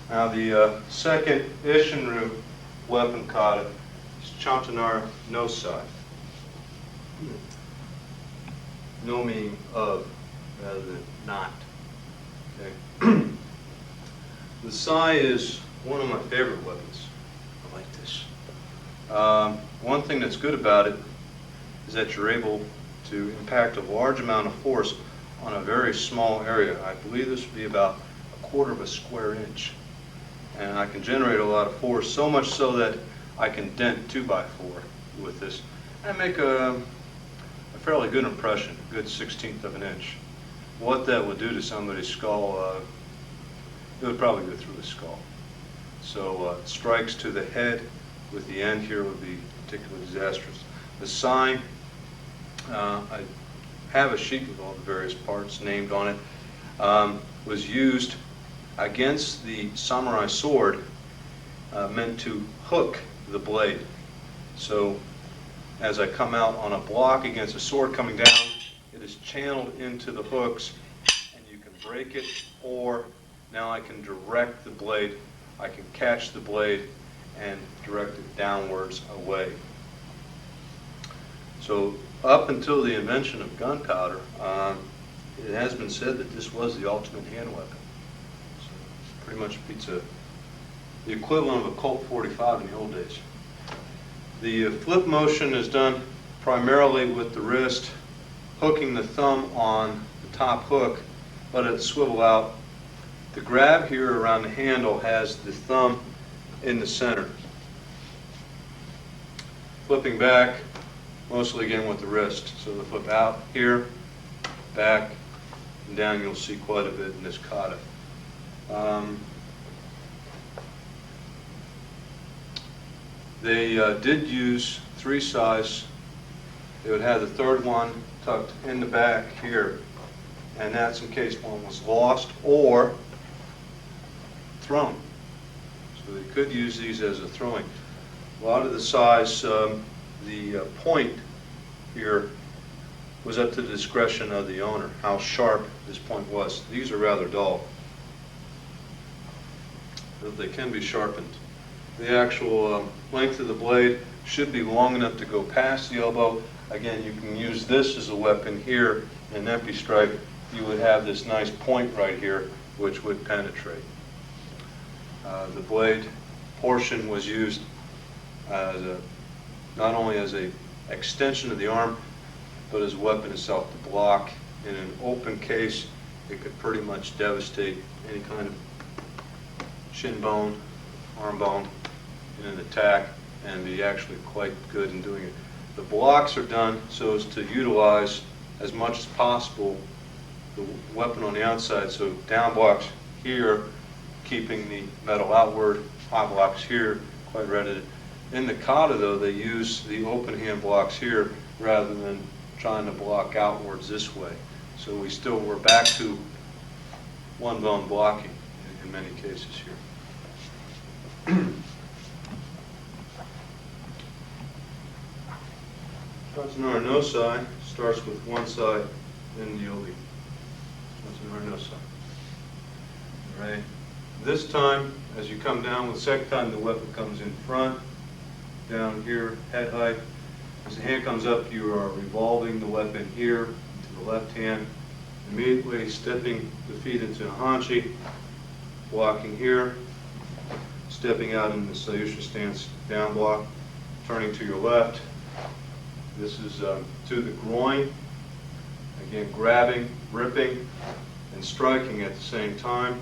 Now the second Ishinru weapon kata is Chatan Yara no sai. No meaning of rather than not. Okay. The sai is one of my favorite weapons. I like this. One thing that's good about it is that you're able to impact a large amount of force on a very small area. I believe this would be about a quarter of a square inch. And I can generate a lot of force, so much so that I can dent 2x4 with this and make a fairly good impression, a good 1/16 of an inch. What that would do to somebody's skull, it would probably go through the skull. So strikes to the head with the end here would be particularly disastrous. The sai, I have a sheet with all the various parts named on it, was used against the samurai sword, meant to hook the blade. So as I come out on a block against a sword coming down, it is channeled into the hooks and you can break it, or now I can direct the blade, I can catch the blade and direct it downwards away. So up until the invention of gunpowder, it has been said that this was the ultimate hand weapon. So pretty much beats the equivalent of a Colt 45 in the old days. The flip motion is done primarily with the wrist, hooking the thumb on the top hook, let it swivel out. The grab here around the handle has the thumb in the center. Flipping back, mostly again with the wrist. So the flip out here, back, and down, you'll see quite a bit in this kata. They did use 3 sais. They would have the third one tucked in the back here, and that's in case one was lost or thrown. So they could use these as a throwing. A lot of the sais, the point here was up to the discretion of the owner, how sharp this point was. These are rather dull, but they can be sharpened. The actual length of the blade should be long enough to go past the elbow. Again, you can use this as a weapon here in an empty strike. You would have this nice point right here which would penetrate. The blade portion was used as not only as an extension of the arm, but as a weapon itself to block. In an open case, it could pretty much devastate any kind of shin bone, arm bone in an attack, and be actually quite good in doing it. The blocks are done so as to utilize as much as possible the weapon on the outside. So down blocks here, keeping the metal outward, high blocks here, quite ready. In the kata though, they use the open hand blocks here rather than trying to block outwards this way. So we're back to one bone blocking in many cases here. Chatan Yara no sai starts with one side, then the obi. Chatan Yara no sai. Right. This time, as you come down with the second time, the weapon comes in front, down here, head height. As the hand comes up, you are revolving the weapon here to the left hand, immediately stepping the feet into a hanchi, blocking here, stepping out in the Sayusha stance, down block, turning to your left. This is to the groin, again grabbing, ripping, and striking at the same time.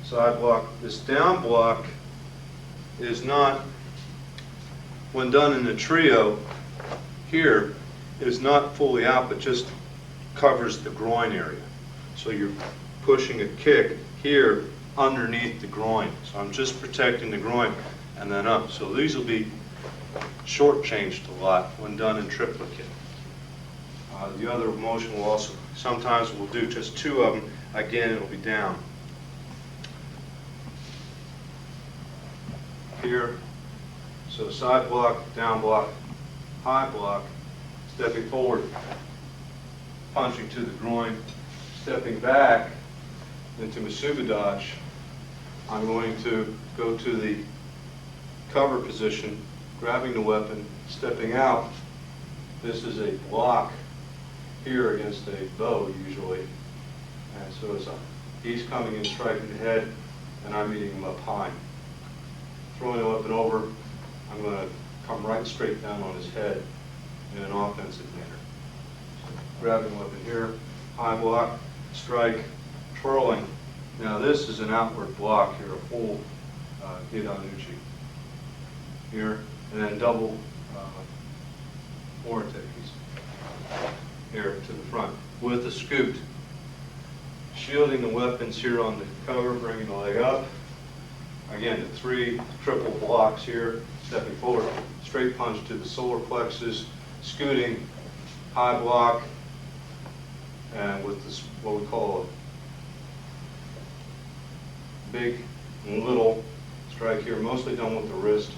Side block. This down block is not, when done in the trio here, is not fully out, but just covers the groin area. So you're pushing a kick here underneath the groin. So I'm just protecting the groin and then up. So these will be shortchanged a lot when done in triplicate. The other motion will also, sometimes we'll do just 2 of them. Again, it'll be down. Here, so side block, down block, high block, stepping forward, punching to the groin, stepping back into Masuga dodge, I'm going to go to the cover position, grabbing the weapon, stepping out. This is a block here against a bow usually. And so he's coming in, striking the head, and I'm meeting him up high. Throwing the weapon over, I'm going to come right straight down on his head in an offensive manner. So, grabbing the weapon here, high block, strike, twirling. Now this is an outward block here, a full Gidanuchi here, and then double Moritekis here to the front with a scoot. Shielding the weapons here on the cover, bringing the leg up. Again, the 3 triple blocks here, stepping forward, straight punch to the solar plexus, scooting, high block, and with this, what we call a big and little strike here, mostly done with the wrist,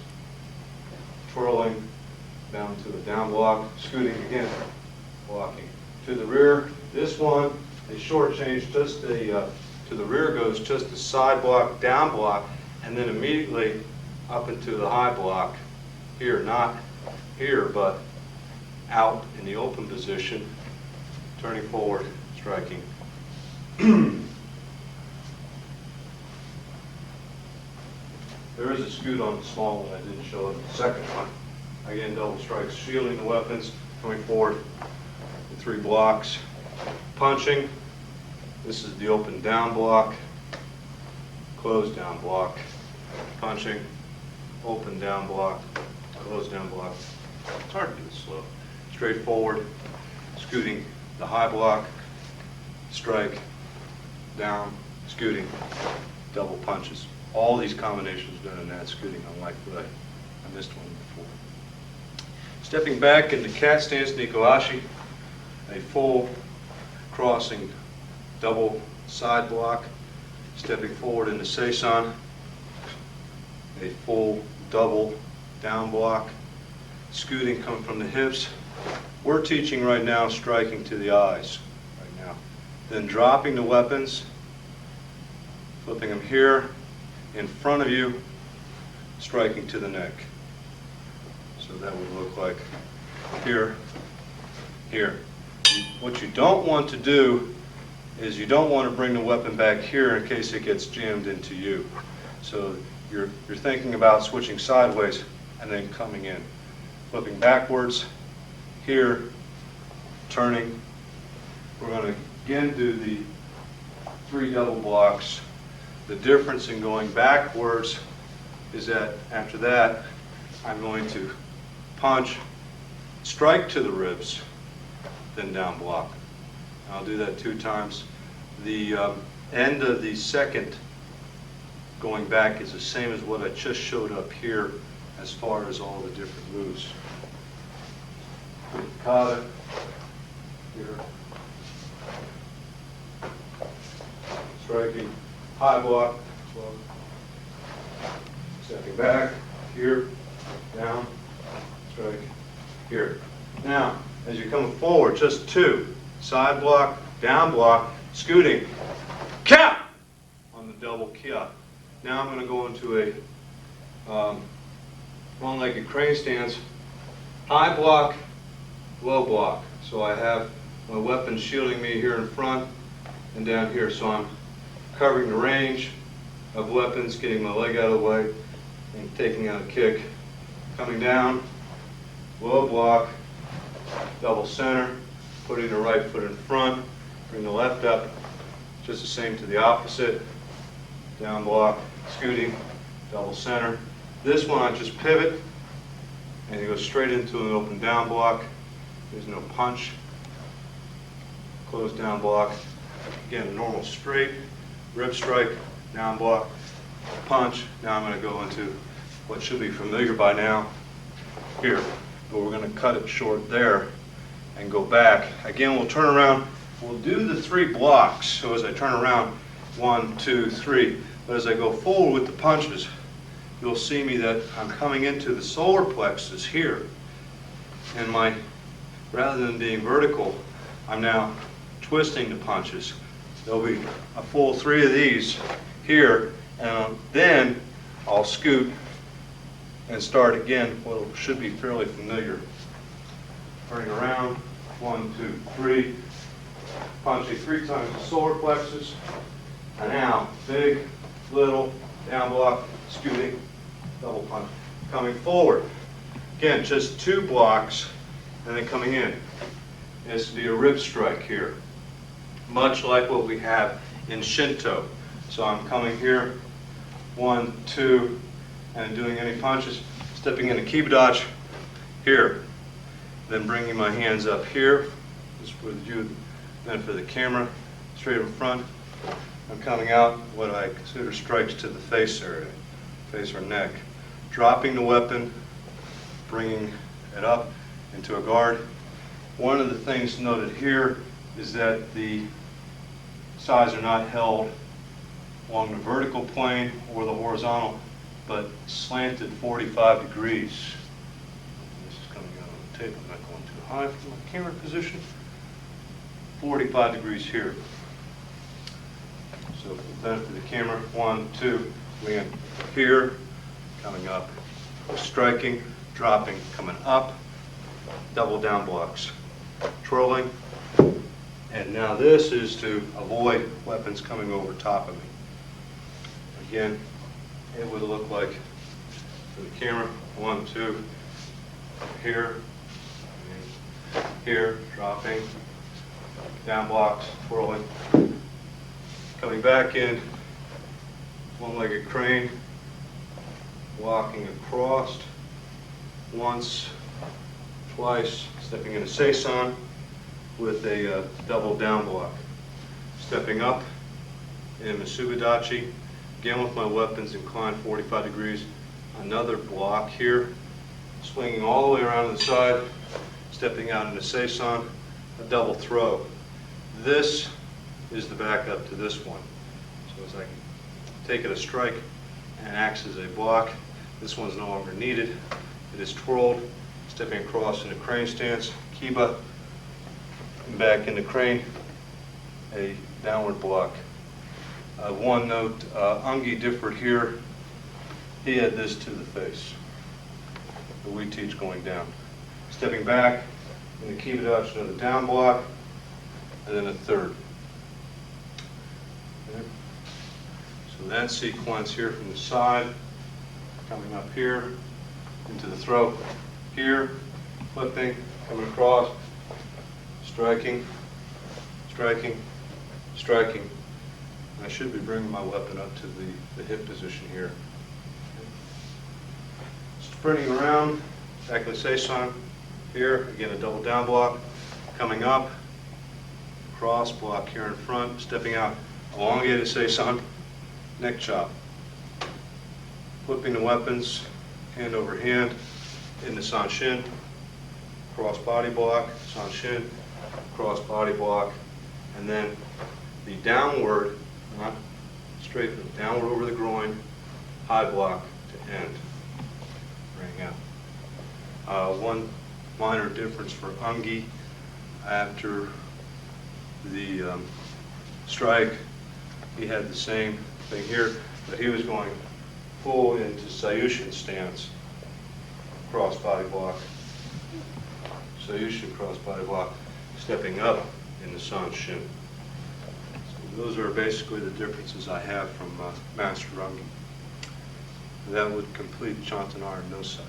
twirling down to the down block, scooting again, blocking. To the rear, this one, a short change, just to the rear goes just a side block, down block, and then immediately up into the high block here, not here, but out in the open position, turning forward, striking. There is a scoot on the small one, I didn't show it. The second one, again, double strikes, shielding the weapons, coming forward, the 3 blocks, punching. This is the open down block, closed down block, punching, open down block, closed down block. It's hard to do this slow. Straight forward, scooting the high block, strike, down, scooting, double punches. All these combinations done in that scooting, unlike what I missed one before. Stepping back into cat stance Nikoashi, a full crossing double side block, stepping forward into Seisan, a full double down block, scooting coming from the hips. We're teaching right now striking to the eyes right now. Then dropping the weapons, flipping them here, in front of you, striking to the neck. So that would look like here, here. What you don't want to do is you don't want to bring the weapon back here in case it gets jammed into you. So you're thinking about switching sideways and then coming in. Flipping backwards, here, turning. We're going to again do the 3 double blocks. The difference in going backwards is that after that, I'm going to punch, strike to the ribs, then down block. I'll do that 2 times. The end of the second going back is the same as what I just showed up here as far as all the different moves. Kata, here. Striking, high block, stepping back, here, down, strike, here. Now, as you're coming forward, just 2, side block, down block, scooting, kia on the double kia. Now I'm going to go into a one-legged crane stance, high block, low block. So I have my weapon shielding me here in front and down here. So I'm covering the range of weapons, getting my leg out of the way, and taking out a kick. Coming down, low block, double center, putting the right foot in front, bring the left up, just the same to the opposite, down block, scooting, double center. This one I just pivot, and you go straight into an open down block. There's no punch. Closed down block. Again, a normal straight, rib strike, down block, punch. Now I'm going to go into what should be familiar by now, here. But we're going to cut it short there and go back. Again, we'll turn around. We'll do the 3 blocks. So as I turn around, 1, 2, 3. But as I go forward with the punches, you'll see me that I'm coming into the solar plexus here. And rather than being vertical, I'm now twisting the punches. There'll be a full 3 of these here, Then I'll scoot and start again what should be fairly familiar. Turning around, 1, 2, 3, punching 3 times the solar plexus, and now big, little, down block, scooting, double punch. Coming forward, again, just 2 blocks, and then coming in. This would be a rib strike here, much like what we have in Shinto. So I'm coming here, 1, 2, and doing any punches, stepping into Kibidachi here, then bringing my hands up here, just for you, then for the camera, straight in front. I'm coming out what I consider strikes to the face area, face or neck, dropping the weapon, bringing it up into a guard. One of the things noted here is that the sides are not held along the vertical plane or the horizontal, but slanted 45 degrees. This is coming out on the tape. I'm not going too high for my camera position. 45 degrees here. So for the benefit of the camera, 1, 2, land here, coming up, striking, dropping, coming up, double down blocks, twirling, and now this is to avoid weapons coming over top of me. Again, it would look like, for the camera, 1, 2, here, here, dropping, down blocks, twirling, coming back in, one-legged crane, walking across, once, twice, stepping into Seisan with a double down block, stepping up in Masubidachi, again with my weapons inclined 45 degrees, another block here, swinging all the way around to the side, stepping out into Seisan, a double throw. This is the backup to this one. So as I take it a strike and acts as a block, this one's no longer needed. It is twirled, stepping across into crane stance, Kiba, and back into crane, a downward block. One note, Ungi differed here. He had this to the face. But we teach going down. Stepping back in the Kibidachi, another down block, and then a third. Okay. So that sequence here from the side, coming up here, into the throat, here, flipping, coming across, striking, striking, striking. I should be bringing my weapon up to the hip position here. Sprinting around, back in the Seisan, here, again a double down block, coming up, cross block here in front, stepping out, elongated Seisan, neck chop. Flipping the weapons, hand over hand, into Sanshin, cross body block, Sanshin, cross body block, and then the downward, not straight, but downward over the groin, high block to end. Bring out. One minor difference for Ungi after the strike, he had the same thing here, but he was going full into Sayushin stance, cross body block, Sayushin cross body block, stepping up in the Sanshin. So those are basically the differences I have from Master Ungi. That would complete Chatan Yara no Sai.